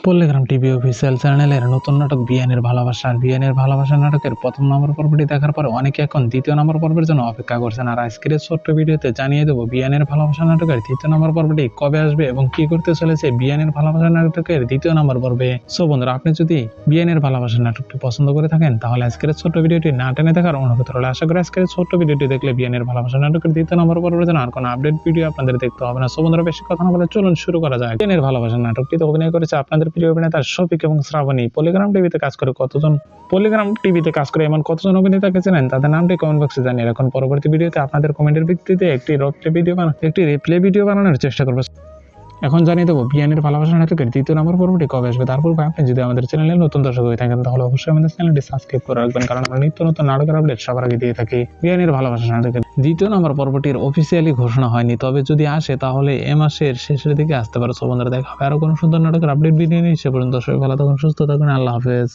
পল্লিগ্রাম TV official চ্যানেলের নতুন নাটক বিয়ানের ভালোবাসা নাটকের প্রথম নম্বর পর্বটি দেখার পর অনেকে এখন দ্বিতীয় নম্বর পর্বের জন্য অপেক্ষা করছেন। আর আজকের ছোট্ট ভিডিওতে জানিয়ে দেবো বিয়ানের ভালোবাসা নাটকের দ্বিতীয় নম্বর পর্বটি কবে আসবে এবং কি করতে চলেছে বিয়ানের ভালোবাসা নাটকের দ্বিতীয় নম্বর পর্বে। সো বন্ধুরা, আপনি যদি বিয়ানের ভালোবাসা নাটকটি পছন্দ করে থাকেন তাহলে আজকের ছোট্ট ভিডিওটি না টেনে দেখার অনুরোধ রইল। আশা করি আজকের ছোট্ট ভিডিওটি দেখলে বিয়ানের ভালোবাসা নাটকের দ্বিতীয় নম্বর পর্বের জন্য আর কোনো আপডেট ভিডিও আপনাদের দেখতে হবে না। সো বন্ধুরা, বেশি কথা না বলে চলুন শুরু করা যায়। বিয়ানের ভালোবাসা নাটকটিতে অভিনয় করেছে আপনাদের প্রিয় অভিনেতা শফিক এবং শ্রাবণী। পল্লিগ্রাম টিভিতে কাজ করে এমন কতজন অভিনেতাকে চেনেন তাদের নামটি কমেন্ট বক্সে জানিয়ে রাখুন। পরবর্তী ভিডিওতে আপনাদের কমেন্টের ভিত্তিতে একটি রিপ্লে ভিডিও বানানোর চেষ্টা করব। এখন জানিয়ে দেবো বিয়ানের ভালোবাসা নাটকের দ্বিতীয় নম্বর পর্বটি কবে আসবে। তারপর আপনি যদি আমাদের চ্যানেলে নতুন দর্শক হয়ে থাকেন তাহলে অবশ্যই আমাদের চ্যানেলটি সাবস্ক্রাইব করে রাখবেন, কারণ আমরা নিত্য নতুন নাটকের আপডেট সবার আগে দিয়ে থাকি। বিয়ানের ভালোবাসা নাটকের দ্বিতীয় নম্বর পর্বটির অফিসিয়ালি ঘোষণা হয়নি, তবে যদি আসে তাহলে এ মাসের শেষের দিকে আসতে পারে। সো বন্ধুরা, দেখা হবে আরো কোনো সুন্দর নাটকের আপডেট ভিডিও নিয়ে। সে পর্যন্ত সবাই ভালো থাকুন, সুস্থ থাকুন, আল্লাহ হাফেজ।